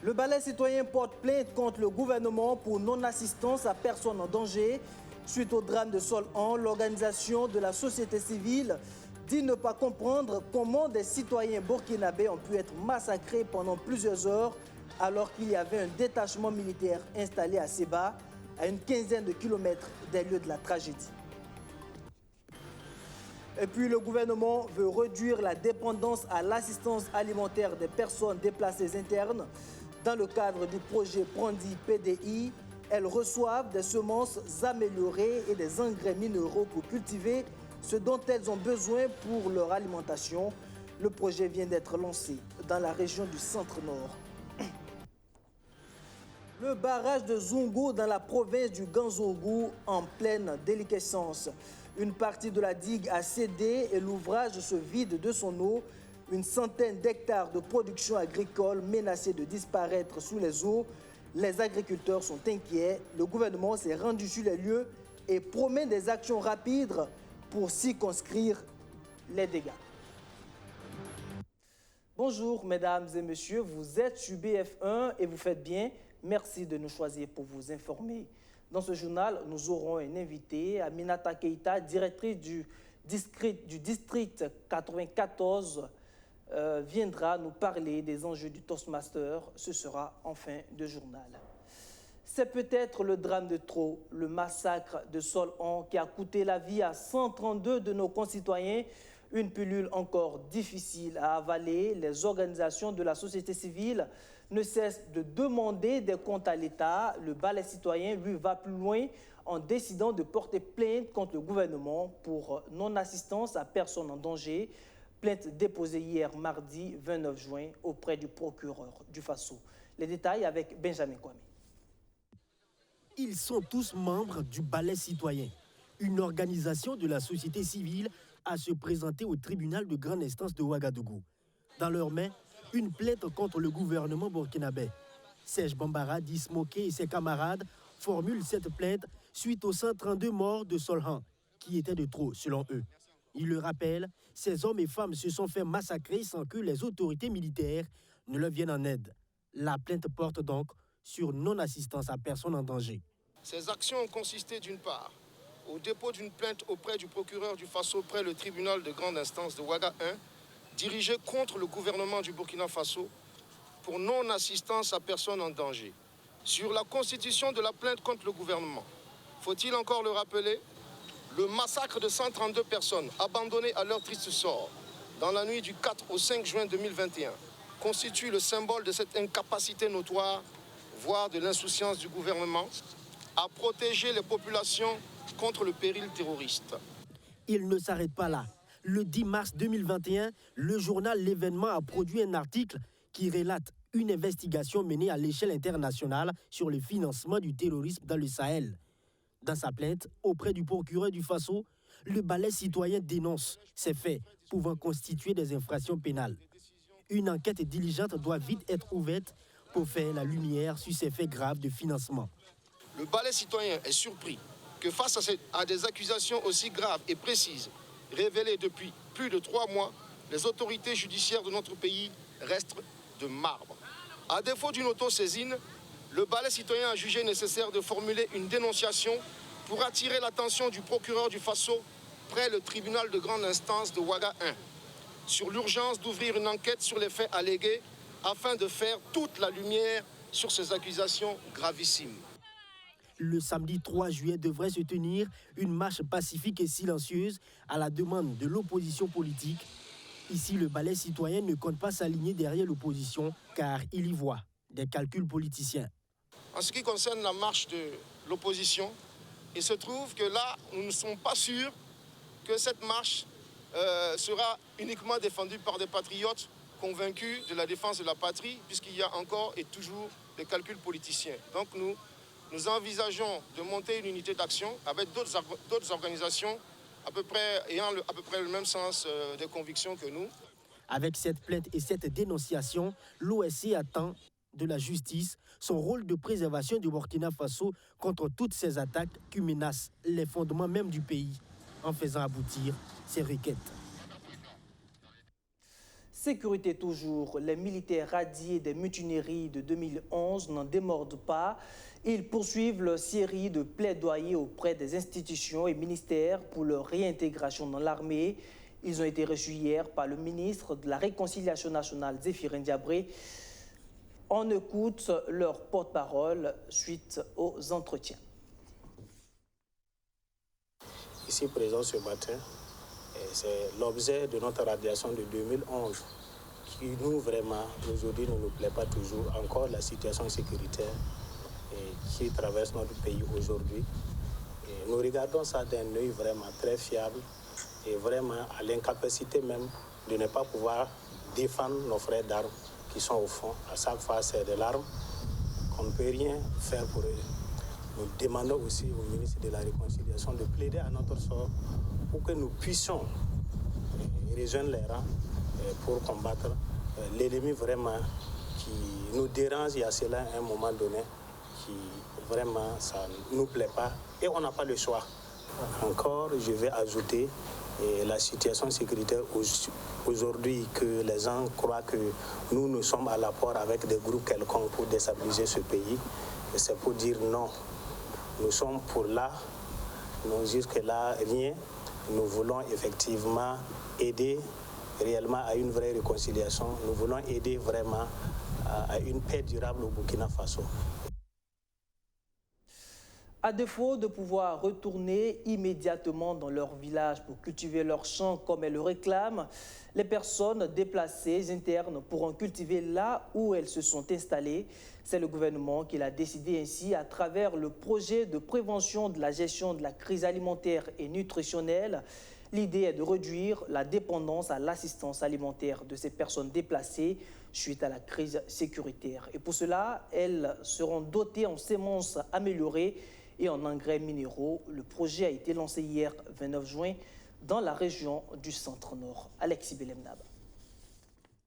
Le Balai citoyen porte plainte contre le gouvernement pour non-assistance à personne en danger. Suite au drame de Sol-An, l'organisation de la société civile dit ne pas comprendre comment des citoyens burkinabés ont pu être massacrés pendant plusieurs heures alors qu'il y avait un détachement militaire installé à Seba, à une quinzaine de kilomètres des lieux de la tragédie. Et puis le gouvernement veut réduire la dépendance à l'assistance alimentaire des personnes déplacées internes. Dans le cadre du projet Prandi PDI, elles reçoivent des semences améliorées et des engrais minéraux pour cultiver ce dont elles ont besoin pour leur alimentation. Le projet vient d'être lancé dans la région du Centre-Nord. Le barrage de Zungu dans la province du Ganzourgou en pleine déliquescence. Une partie de la digue a cédé et l'ouvrage se vide de son eau. Une centaine d'hectares de production agricole menacés de disparaître sous les eaux. Les agriculteurs sont inquiets. Le gouvernement s'est rendu sur les lieux et promet des actions rapides pour circonscrire les dégâts. Bonjour mesdames et messieurs, vous êtes sur BF1 et vous faites bien. Merci de nous choisir pour vous informer. Dans ce journal, nous aurons un invité, Aminata Keita, directrice du district 94, viendra nous parler des enjeux du Toastmaster. Ce sera en fin de journal. C'est peut-être le drame de trop, le massacre de Sol-An qui a coûté la vie à 132 de nos concitoyens. Une pilule encore difficile à avaler. Les organisations de la société civile ne cessent de demander des comptes à l'État. Le Balai citoyen, lui, va plus loin en décidant de porter plainte contre le gouvernement pour non-assistance à personne en danger. Plainte déposée hier mardi 29 juin auprès du procureur du Faso. Les détails avec Benjamin Kwame. Ils sont tous membres du Balai citoyen, une organisation de la société civile à se présenter au tribunal de grande instance de Ouagadougou. Dans leurs mains, une plainte contre le gouvernement burkinabé. Serge Bambara, Dismoké et ses camarades formulent cette plainte suite aux 132 morts de Sol-An, qui étaient de trop selon eux. Ils le rappellent, ces hommes et femmes se sont fait massacrer sans que les autorités militaires ne leur viennent en aide. La plainte porte donc sur non-assistance à personne en danger. Ces actions ont consisté d'une part au dépôt d'une plainte auprès du procureur du Faso près le tribunal de grande instance de Ouaga 1, dirigée contre le gouvernement du Burkina Faso pour non-assistance à personne en danger. Sur la constitution de la plainte contre le gouvernement, faut-il encore le rappeler, le massacre de 132 personnes abandonnées à leur triste sort dans la nuit du 4 au 5 juin 2021 constitue le symbole de cette incapacité notoire, voire de l'insouciance du gouvernement, à protéger les populations contre le péril terroriste. Il ne s'arrête pas là. Le 10 mars 2021, le journal L'Événement a produit un article qui relate une investigation menée à l'échelle internationale sur le financement du terrorisme dans le Sahel. Dans sa plainte auprès du procureur du Faso, le Balai citoyen dénonce ces faits pouvant constituer des infractions pénales. Une enquête diligente doit vite être ouverte pour faire la lumière sur ces faits graves de financement. Le Balai citoyen est surpris que face à des accusations aussi graves et précises, révélées depuis plus de 3 mois, les autorités judiciaires de notre pays restent de marbre. À défaut d'une autosaisine, le Balai citoyen a jugé nécessaire de formuler une dénonciation pour attirer l'attention du procureur du Faso près le tribunal de grande instance de Ouaga 1 sur l'urgence d'ouvrir une enquête sur les faits allégués afin de faire toute la lumière sur ces accusations gravissimes. Le samedi 3 juillet devrait se tenir une marche pacifique et silencieuse à la demande de l'opposition politique. Ici, le Balai citoyen ne compte pas s'aligner derrière l'opposition car il y voit des calculs politiciens. En ce qui concerne la marche de l'opposition, il se trouve que là, nous ne sommes pas sûrs que cette marche sera uniquement défendue par des patriotes convaincus de la défense de la patrie, puisqu'il y a encore et toujours des calculs politiciens. Donc nous envisageons de monter une unité d'action avec d'autres organisations ayant à peu près le même sens de conviction que nous. Avec cette plainte et cette dénonciation, l'OSC attend de la justice son rôle de préservation du Burkina Faso contre toutes ces attaques qui menacent les fondements même du pays. en faisant aboutir ses requêtes. Sécurité toujours, les militaires radiés des mutineries de 2011 n'en démordent pas. Ils poursuivent leur série de plaidoyers auprès des institutions et ministères pour leur réintégration dans l'armée. Ils ont été reçus hier par le ministre de la Réconciliation nationale, Zéphirin Diabré. On écoute leur porte-parole suite aux entretiens. Ici présent ce matin, c'est l'objet de notre radiation de 2011 qui nous vraiment aujourd'hui ne nous plaît pas toujours. Encore la situation sécuritaire qui traverse notre pays aujourd'hui. Nous regardons ça d'un œil vraiment très fiable et vraiment à l'incapacité même de ne pas pouvoir défendre nos frères d'armes qui sont au fond. À chaque fois, c'est de l'arme qu'on ne peut rien faire pour eux. Nous demandons aussi au ministre de la Réconciliation de plaider à notre sort pour que nous puissions rejoindre les rangs pour combattre l'ennemi vraiment qui nous dérange. Il y a cela à un moment donné qui vraiment ça ne nous plaît pas et on n'a pas le choix. Encore, je vais ajouter la situation sécuritaire aujourd'hui, que les gens croient que nous sommes à l'apport avec des groupes quelconques pour déstabiliser ce pays. Et c'est pour dire non. Nous sommes pour là, nous jusque-là, rien. Nous voulons effectivement aider réellement à une vraie réconciliation. Nous voulons aider vraiment à une paix durable au Burkina Faso. À défaut de pouvoir retourner immédiatement dans leur village pour cultiver leurs champs comme elles le réclament, les personnes déplacées internes pourront cultiver là où elles se sont installées. C'est le gouvernement qui l'a décidé ainsi à travers le projet de prévention de la gestion de la crise alimentaire et nutritionnelle. L'idée est de réduire la dépendance à l'assistance alimentaire de ces personnes déplacées suite à la crise sécuritaire. Et pour cela, elles seront dotées en semences améliorées et en engrais minéraux. Le projet a été lancé hier, 29 juin, dans la région du Centre-Nord. Alexis Belemnab.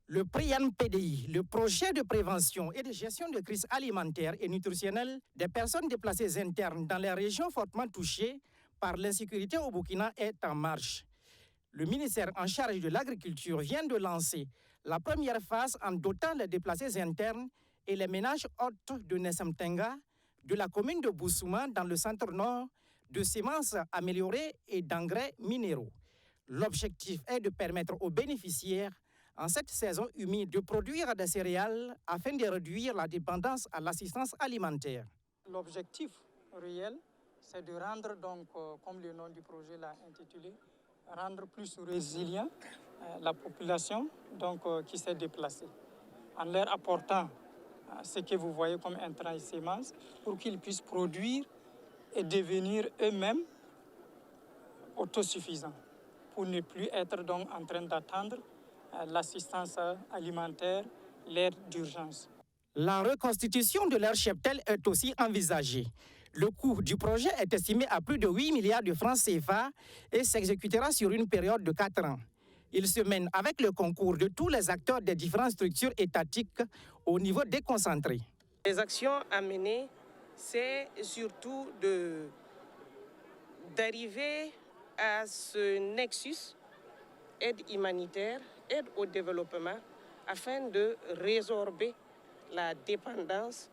Le PRIAN-PDI, le projet de prévention et de gestion de crise alimentaire et nutritionnelle des personnes déplacées internes dans les régions fortement touchées par l'insécurité au Burkina est en marche. Le ministère en charge de l'agriculture vient de lancer la première phase en dotant les déplacés internes et les ménages hôtes de Nessamtenga, de la commune de Boussouma dans le centre-nord, de semences améliorées et d'engrais minéraux. L'objectif est de permettre aux bénéficiaires, en cette saison humide, de produire des céréales afin de réduire la dépendance à l'assistance alimentaire. L'objectif réel, c'est de rendre, donc, comme le nom du projet l'a intitulé, rendre plus résilient la population donc, qui s'est déplacée, en leur apportant ce que vous voyez comme intrants et semences, pour qu'ils puissent produire et devenir eux-mêmes autosuffisants, pour ne plus être donc en train d'attendre l'assistance alimentaire, l'aide d'urgence. La reconstitution de leur cheptel est aussi envisagée. Le coût du projet est estimé à plus de 8 milliards de francs CFA et s'exécutera sur une période de 4 ans. Il se mène avec le concours de tous les acteurs des différentes structures étatiques au niveau déconcentré. Les actions à mener, c'est surtout d'arriver à ce nexus aide humanitaire, aide au développement, afin de résorber la dépendance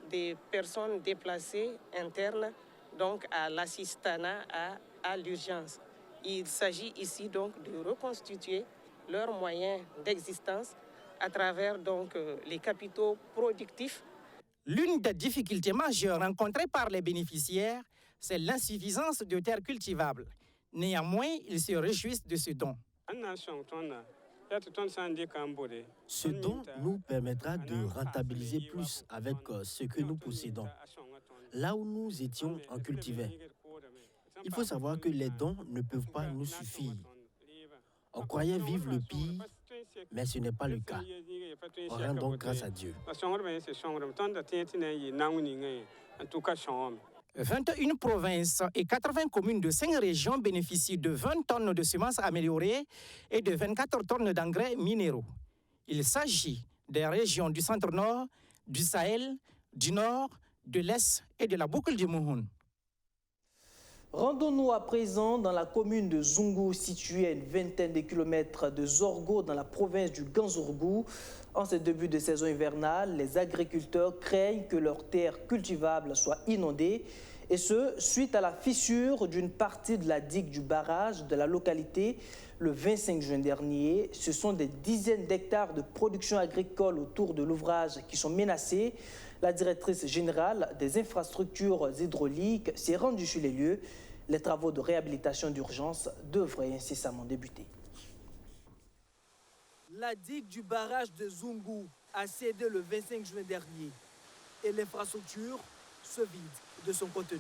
des personnes déplacées internes donc à l'assistanat à l'urgence. Il s'agit ici donc de reconstituer leurs moyens d'existence à travers donc les capitaux productifs. L'une des difficultés majeures rencontrées par les bénéficiaires, c'est l'insuffisance de terres cultivables. Néanmoins, ils se réjouissent de ce don. Ce don nous permettra de rentabiliser plus avec ce que nous possédons. Là où nous étions, on cultivait. Il faut savoir que les dons ne peuvent pas nous suffire. On croyait vivre le pire, mais ce n'est pas le cas. On rend donc grâce à Dieu. 21 provinces et 80 communes de 5 régions bénéficient de 20 tonnes de semences améliorées et de 24 tonnes d'engrais minéraux. Il s'agit des régions du centre-nord, du Sahel, du nord, de l'est et de la boucle du Mouhoun. Rendons-nous à présent dans la commune de Zungu, située à une vingtaine de kilomètres de Zorgo, dans la province du Ganzourgou. En ce début de saison hivernale, les agriculteurs craignent que leurs terres cultivables soient inondées, et ce, suite à la fissure d'une partie de la digue du barrage de la localité le 25 juin dernier. Ce sont des dizaines d'hectares de production agricole autour de l'ouvrage qui sont menacés. La directrice générale des infrastructures hydrauliques s'est rendue sur les lieux. Les travaux de réhabilitation d'urgence devraient incessamment débuter. La digue du barrage de Zungu a cédé le 25 juin dernier et l'infrastructure se vide de son contenu.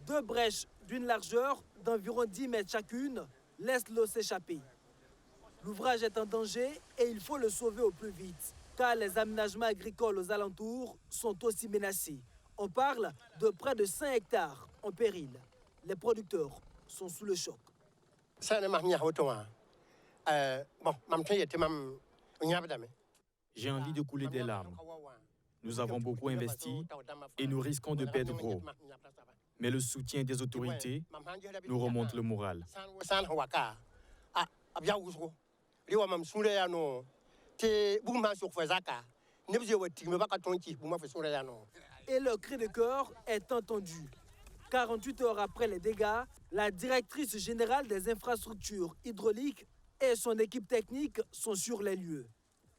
Deux brèches d'une largeur d'environ 10 mètres chacune laissent l'eau s'échapper. L'ouvrage est en danger et il faut le sauver au plus vite, car les aménagements agricoles aux alentours sont aussi menacés. On parle de près de 5 hectares en péril. Les producteurs sont sous le choc. J'ai envie de couler des larmes. Nous avons beaucoup investi et nous risquons de perdre gros. Mais le soutien des autorités nous remonte le moral. Et leur cri de cœur est entendu. 48 heures après les dégâts, la directrice générale des infrastructures hydrauliques et son équipe technique sont sur les lieux.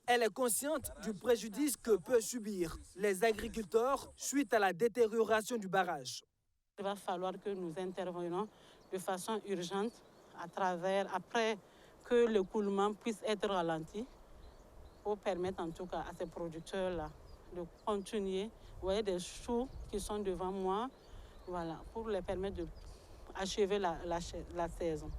Elle est consciente du préjudice que peuvent subir les agriculteurs suite à la détérioration du barrage. Il va falloir que nous intervenions de façon urgente après que le coulement puisse être ralenti pour permettre en tout cas à ces producteurs-là de continuer. Vous voyez des choux qui sont devant moi, voilà, pour les permettre d'achever la saison.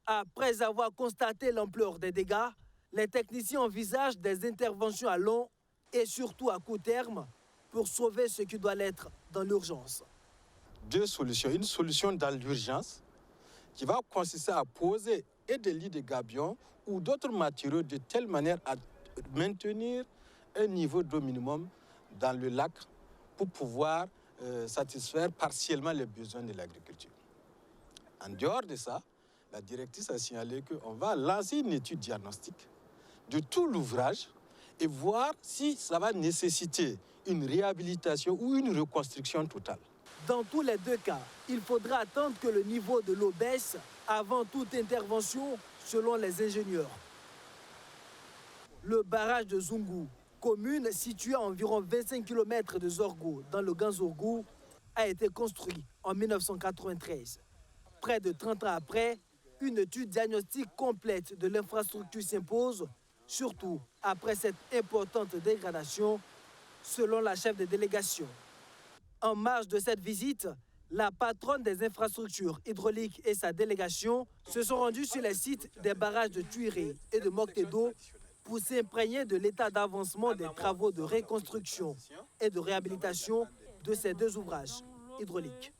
Après avoir constaté l'ampleur des dégâts, les techniciens envisagent des interventions à long et surtout à court terme pour sauver ce qui doit l'être dans l'urgence. Deux solutions. Une solution dans l'urgence qui va consister à poser et des lits de gabions ou d'autres matériaux de telle manière à maintenir un niveau d'eau minimum dans le lac pour pouvoir satisfaire partiellement les besoins de l'agriculture. En dehors de ça, la directrice a signalé qu'on va lancer une étude diagnostique de tout l'ouvrage et voir si ça va nécessiter une réhabilitation ou une reconstruction totale. Dans tous les deux cas, il faudra attendre que le niveau de l'eau baisse avant toute intervention, selon les ingénieurs. Le barrage de Zungu, commune située à environ 25 km de Zorgo, dans le Ganzourgou, a été construit en 1993. Près de 30 ans après, une étude diagnostique complète de l'infrastructure s'impose, surtout après cette importante dégradation, selon la chef de délégation. En marge de cette visite, la patronne des infrastructures hydrauliques et sa délégation se sont rendus sur les sites des barrages de Tuiré et de Moctedo pour s'imprégner de l'état d'avancement des travaux de reconstruction et de réhabilitation de ces deux ouvrages hydrauliques.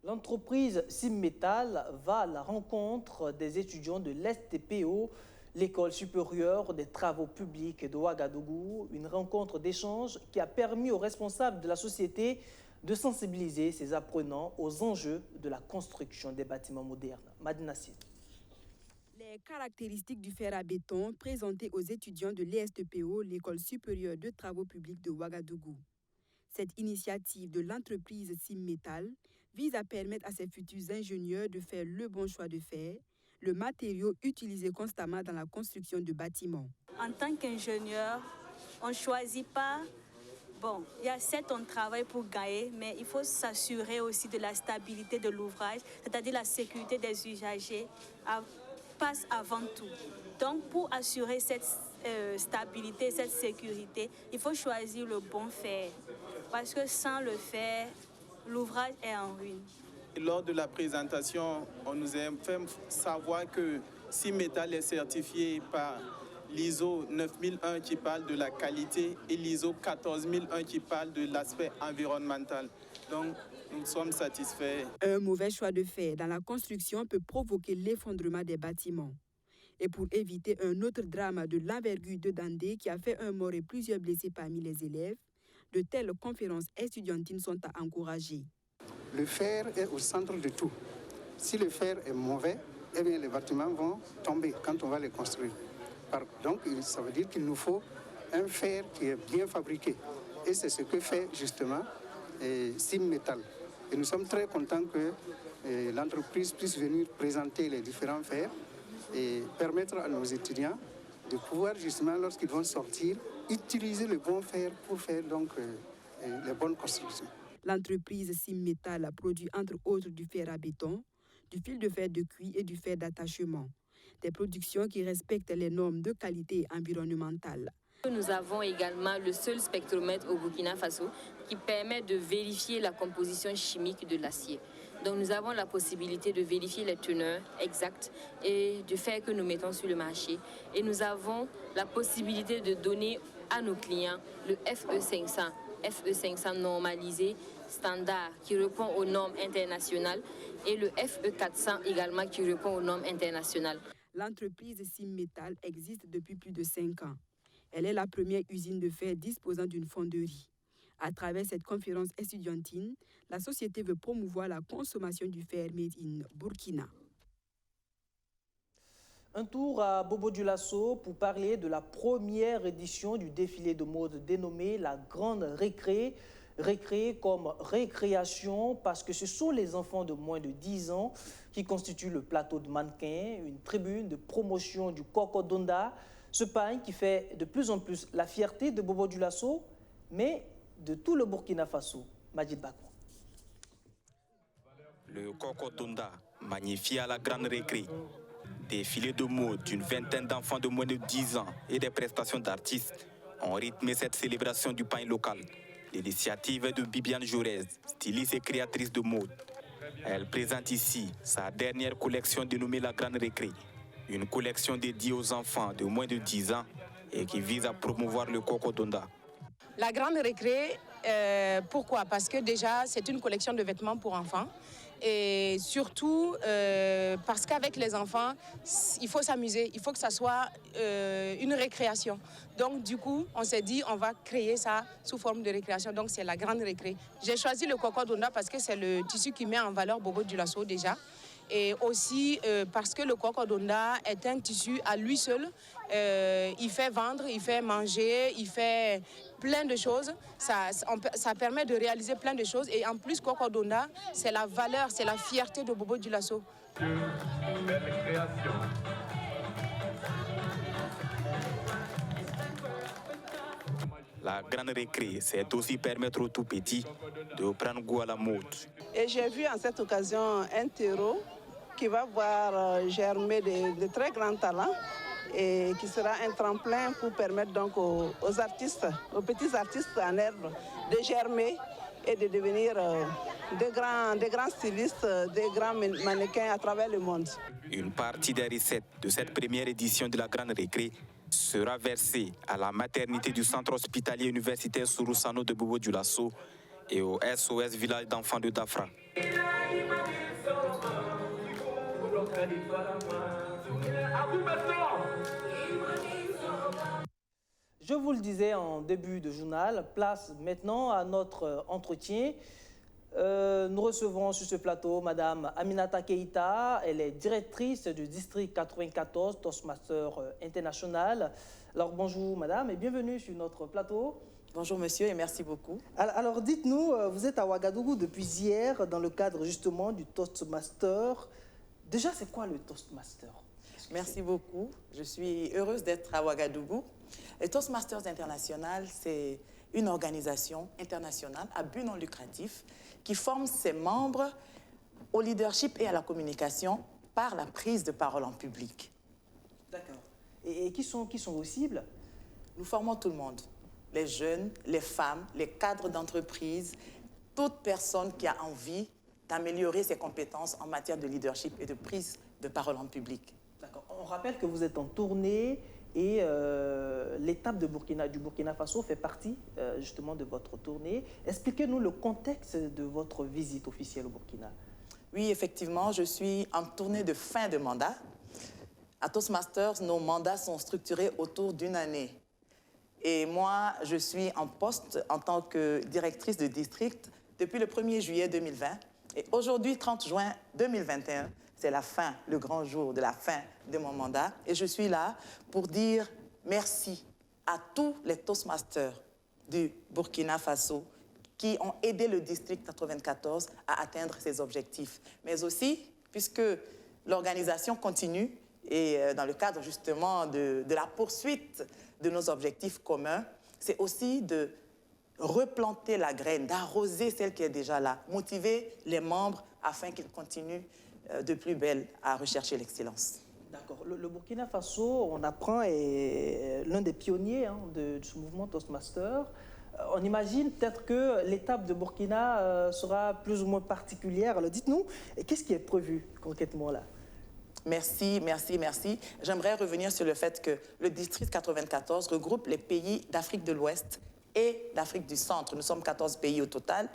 L'entreprise Simmetal va à la rencontre des étudiants de l'STPO, l'école supérieure des travaux publics de Ouagadougou, une rencontre d'échange qui a permis aux responsables de la société de sensibiliser ses apprenants aux enjeux de la construction des bâtiments modernes. Madina Sid. Les caractéristiques du fer à béton présentées aux étudiants de l'ESTPO, l'école supérieure de travaux publics de Ouagadougou. Cette initiative de l'entreprise Simmetal vise à permettre à ses futurs ingénieurs de faire le bon choix de fer, le matériau utilisé constamment dans la construction de bâtiments. En tant qu'ingénieur, on ne choisit pas. Bon, il y a certes, on travaille pour gagner, mais il faut s'assurer aussi de la stabilité de l'ouvrage, c'est-à-dire la sécurité des usagers passe avant tout. Donc, pour assurer cette stabilité, cette sécurité, il faut choisir le bon fer. Parce que sans le fer, l'ouvrage est en ruine. Lors de la présentation, on nous a fait savoir que Simmetal est certifié par l'ISO 9001 qui parle de la qualité et l'ISO 14001 qui parle de l'aspect environnemental. Donc, nous sommes satisfaits. Un mauvais choix de fer dans la construction peut provoquer l'effondrement des bâtiments. Et pour éviter un autre drame de l'envergure de Dandé qui a fait un mort et plusieurs blessés parmi les élèves, De telles conférences estudiantines sont à encourager. Le fer est au centre de tout. Si le fer est mauvais, eh bien les bâtiments vont tomber quand on va les construire. Donc ça veut dire qu'il nous faut un fer qui est bien fabriqué. Et c'est ce que fait justement Simmetal. Et nous sommes très contents que l'entreprise puisse venir présenter les différents fers et permettre à nos étudiants de pouvoir justement, lorsqu'ils vont sortir, utiliser le bon fer pour faire donc les bonnes constructions. L'entreprise Simmetal produit entre autres du fer à béton, du fil de fer de cuit et du fer d'attachement. Des productions qui respectent les normes de qualité environnementale. Nous avons également le seul spectromètre au Burkina Faso qui permet de vérifier la composition chimique de l'acier. Donc nous avons la possibilité de vérifier les teneurs exactes et du fer que nous mettons sur le marché. Et nous avons la possibilité de donner à nos clients le FE500 normalisé, standard, qui répond aux normes internationales, et le FE400 également qui répond aux normes internationales. L'entreprise Simmetal existe depuis plus de 5 ans. Elle est la première usine de fer disposant d'une fonderie. À travers cette conférence estudiantine, la société veut promouvoir la consommation du fer made in Burkina. Un tour à Bobo-Dioulasso pour parler de la première édition du défilé de mode dénommé la Grande Récré. Récré comme récréation parce que ce sont les enfants de moins de 10 ans qui constituent le plateau de mannequins, une tribune de promotion du Kokodonda, ce pain qui fait de plus en plus la fierté de Bobo-Dioulasso, mais de tout le Burkina Faso. Majid Bakou. Le Kokodonda, magnifié à la Grande Récré. Défilé de mode d'une vingtaine d'enfants de moins de 10 ans et des prestations d'artistes ont rythmé cette célébration du pain local. L'initiative est de Bibiane Jaurès, styliste et créatrice de mode. Elle présente ici sa dernière collection dénommée la Grande Récré. Une collection dédiée aux enfants de moins de 10 ans et qui vise à promouvoir le Kokodonda. La Grande Récré, pourquoi? Parce que déjà, c'est une collection de vêtements pour enfants. Et surtout parce qu'avec les enfants, il faut s'amuser, il faut que ça soit une récréation. Donc du coup, on s'est dit on va créer ça sous forme de récréation, donc c'est la Grande Récré. J'ai choisi le Kokodonda parce que c'est le tissu qui met en valeur Bobo-Dioulasso déjà. Et aussi parce que le Kokodonda est un tissu à lui seul. Il fait vendre, il fait manger, il fait plein de choses. Ça permet de réaliser plein de choses. Et en plus, Kokodonda, c'est la valeur, c'est la fierté de Bobo-Dioulasso. La Grande Récré, c'est aussi permettre aux tout-petits de prendre goût à la mode. Et j'ai vu en cette occasion un terreau qui va voir germer de très grands talents et qui sera un tremplin pour permettre donc aux artistes, aux petits artistes en herbe de germer et de devenir des grands stylistes, des grands mannequins à travers le monde. Une partie des recettes de cette première édition de la Grande Récré sera versée à la maternité du centre hospitalier universitaire Souroussano de Bobo-Dioulasso et au SOS Village d'enfants de Dafra. Je vous le disais en début de journal, place maintenant à notre entretien. Nous recevons sur ce plateau Madame Aminata Keïta. Elle est directrice du district 94 Toastmaster International. Alors bonjour Madame et bienvenue sur notre plateau. Bonjour monsieur et merci beaucoup. Alors dites-nous, vous êtes à Ouagadougou depuis hier dans le cadre justement du Toastmaster. Déjà, c'est quoi le Toastmaster? Merci beaucoup. Je suis heureuse d'être à Ouagadougou. Le Toastmasters International, c'est une organisation internationale à but non lucratif qui forme ses membres au leadership et à la communication par la prise de parole en public. D'accord. Et qui sont vos cibles? Nous formons tout le monde. Les jeunes, les femmes, les cadres d'entreprise, toute personne qui a envie d'améliorer ses compétences en matière de leadership et de prise de parole en public. D'accord. On rappelle que vous êtes en tournée et l'étape du Burkina Faso fait partie justement de votre tournée. Expliquez-nous le contexte de votre visite officielle au Burkina. Oui, effectivement, je suis en tournée de fin de mandat. À Toastmasters, nos mandats sont structurés autour d'une année. Et moi, je suis en poste en tant que directrice de district depuis le 1er juillet 2020. Et aujourd'hui, 30 juin 2021, c'est la fin, le grand jour de la fin de mon mandat. Et je suis là pour dire merci à tous les Toastmasters du Burkina Faso qui ont aidé le district 94 à atteindre ses objectifs. Mais aussi, puisque l'organisation continue et dans le cadre justement de la poursuite de nos objectifs communs, c'est aussi de replanter la graine, d'arroser celle qui est déjà là, motiver les membres afin qu'ils continuent de plus belle à rechercher l'excellence. D'accord. Le Burkina Faso, on apprend, est l'un des pionniers de ce mouvement Toastmaster. On imagine peut-être que l'étape de Burkina sera plus ou moins particulière. Alors dites-nous, qu'est-ce qui est prévu concrètement là? Merci, merci, merci. J'aimerais revenir sur le fait que le district 94 regroupe les pays d'Afrique de l'Ouest et d'Afrique du Centre. Nous sommes 14 pays au total.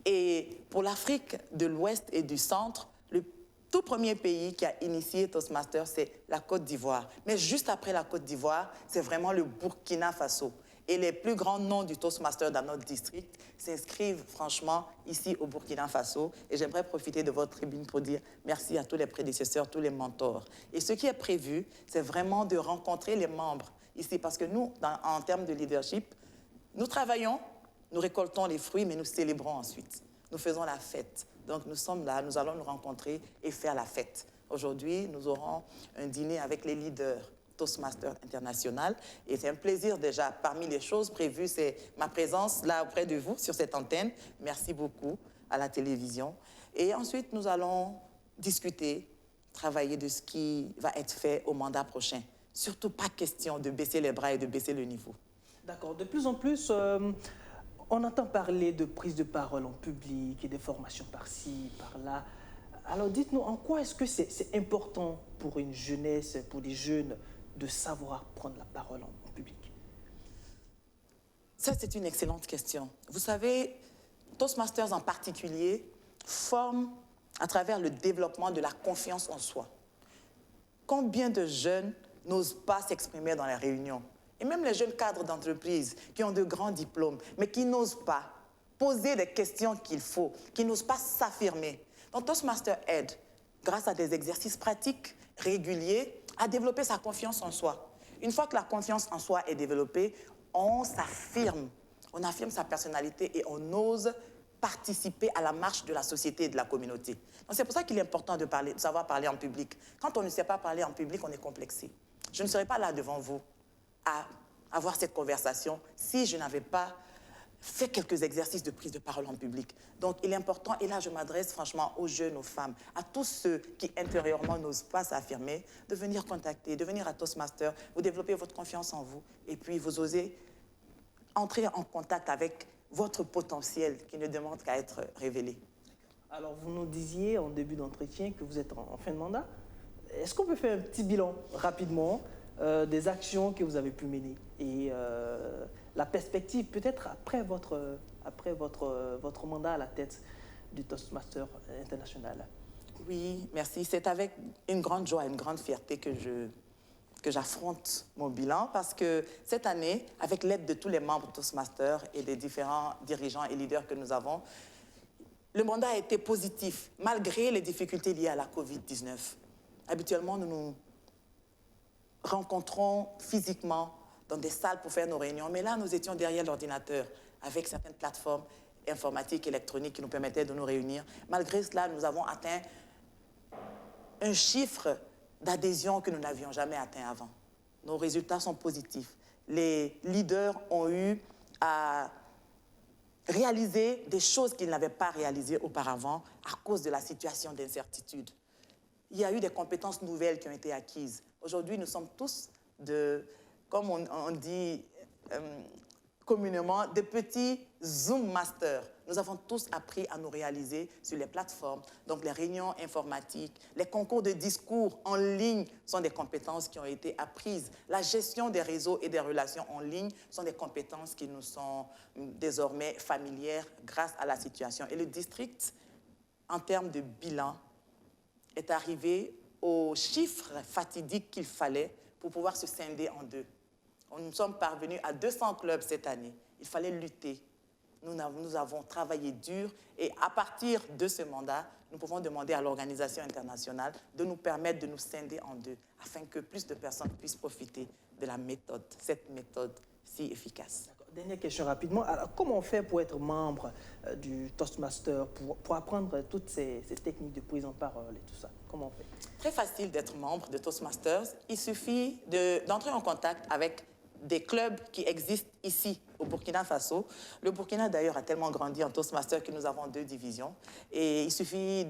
Et pour l'Afrique de l'Ouest et du Centre, le tout premier pays qui a initié Toastmasters, c'est la Côte d'Ivoire. Mais juste après la Côte d'Ivoire, c'est vraiment le Burkina Faso. Et les plus grands noms du Toastmaster dans notre district s'inscrivent franchement ici au Burkina Faso. Et j'aimerais profiter de votre tribune pour dire merci à tous les prédécesseurs, tous les mentors. Et ce qui est prévu, c'est vraiment de rencontrer les membres ici. Parce que nous, en termes de leadership, nous travaillons, nous récoltons les fruits, mais nous célébrons ensuite. Nous faisons la fête. Donc nous sommes là, nous allons nous rencontrer et faire la fête. Aujourd'hui, nous aurons un dîner avec les leaders Toastmaster International. Et c'est un plaisir déjà. Parmi les choses prévues, c'est ma présence là auprès de vous sur cette antenne. Merci beaucoup à la télévision. Et ensuite, nous allons discuter, travailler de ce qui va être fait au mandat prochain. Surtout pas question de baisser les bras et de baisser le niveau. D'accord. De plus en plus, on entend parler de prise de parole en public et des formations par-ci, par-là. Alors dites-nous, en quoi est-ce que c'est important pour une jeunesse, pour des jeunes, de savoir prendre la parole en public? Ça, c'est une excellente question. Vous savez, Toastmasters en particulier forme à travers le développement de la confiance en soi. Combien de jeunes n'osent pas s'exprimer dans les réunions? Et même les jeunes cadres d'entreprise qui ont de grands diplômes, mais qui n'osent pas poser les questions qu'il faut, qui n'osent pas s'affirmer. Donc Toastmasters aide, grâce à des exercices pratiques réguliers, à développer sa confiance en soi. Une fois que la confiance en soi est développée, on s'affirme, on affirme sa personnalité et on ose participer à la marche de la société et de la communauté. Donc c'est pour ça qu'il est important de savoir parler en public. Quand on ne sait pas parler en public, on est complexé. Je ne serais pas là devant vous à avoir cette conversation si je n'avais pas fait quelques exercices de prise de parole en public. Donc, il est important, et là, je m'adresse franchement aux jeunes, aux femmes, à tous ceux qui intérieurement n'osent pas s'affirmer, de venir contacter, de venir à Toastmasters, vous développez votre confiance en vous, et puis vous osez entrer en contact avec votre potentiel qui ne demande qu'à être révélé. Alors, vous nous disiez en début d'entretien que vous êtes en fin de mandat. Est-ce qu'on peut faire un petit bilan rapidement des actions que vous avez pu mener et la perspective peut-être après votre mandat à la tête du Toastmaster International? Oui, merci. C'est avec une grande joie, une grande fierté que j'affronte mon bilan parce que cette année, avec l'aide de tous les membres Toastmasters et des différents dirigeants et leaders que nous avons, le mandat a été positif malgré les difficultés liées à la COVID-19. Habituellement, nous nous rencontrons physiquement dans des salles pour faire nos réunions. Mais là, nous étions derrière l'ordinateur avec certaines plateformes informatiques, électroniques qui nous permettaient de nous réunir. Malgré cela, nous avons atteint un chiffre d'adhésion que nous n'avions jamais atteint avant. Nos résultats sont positifs. Les leaders ont eu à réaliser des choses qu'ils n'avaient pas réalisées auparavant à cause de la situation d'incertitude. Il y a eu des compétences nouvelles qui ont été acquises. Aujourd'hui, nous sommes tous, comme on dit communément, des petits Zoom Masters. Nous avons tous appris à nous réaliser sur les plateformes. Donc, les réunions informatiques, les concours de discours en ligne sont des compétences qui ont été apprises. La gestion des réseaux et des relations en ligne sont des compétences qui nous sont désormais familières grâce à la situation. Et le district, en termes de bilan, est arrivé au chiffre fatidique qu'il fallait pour pouvoir se scinder en deux. Nous sommes parvenus à 200 clubs cette année. Il fallait lutter. Nous avons travaillé dur et à partir de ce mandat, nous pouvons demander à l'organisation internationale de nous permettre de nous scinder en deux afin que plus de personnes puissent profiter de la méthode, cette méthode si efficace. Dernière question rapidement. Alors, comment on fait pour être membre du Toastmaster, pour apprendre toutes ces techniques de prise en parole et tout ça? Comment on fait? Très facile d'être membre de Toastmasters. Il suffit d'entrer en contact avec des clubs qui existent ici, au Burkina Faso. Le Burkina, d'ailleurs, a tellement grandi en Toastmasters que nous avons 2 divisions. Et il suffit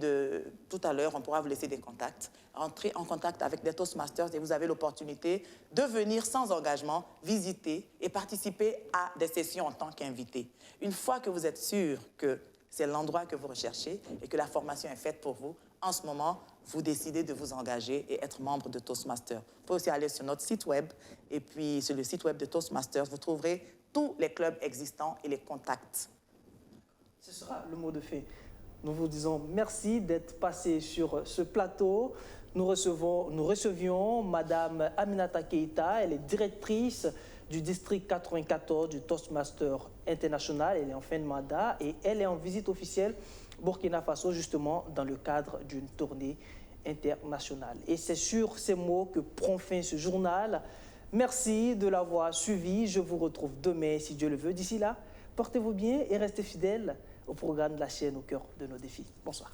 tout à l'heure, on pourra vous laisser des contacts. Entrez en contact avec des Toastmasters et vous avez l'opportunité de venir sans engagement, visiter et participer à des sessions en tant qu'invité. Une fois que vous êtes sûr que c'est l'endroit que vous recherchez et que la formation est faite pour vous, en ce moment, vous décidez de vous engager et être membre de Toastmasters. Vous pouvez aussi aller sur notre site web et puis sur le site web de Toastmasters, vous trouverez tous les clubs existants et les contacts. Ce sera le mot de fin. Nous vous disons merci d'être passé sur ce plateau. Nous recevions Madame Aminata Keïta, elle est directrice du district 94 du Toastmaster International. Elle est en fin de mandat et elle est en visite officielle Burkina Faso, justement, dans le cadre d'une tournée internationale. Et c'est sur ces mots que prend fin ce journal. Merci de l'avoir suivi. Je vous retrouve demain, si Dieu le veut. D'ici là, portez-vous bien et restez fidèles au programme de la chaîne au cœur de nos défis. Bonsoir.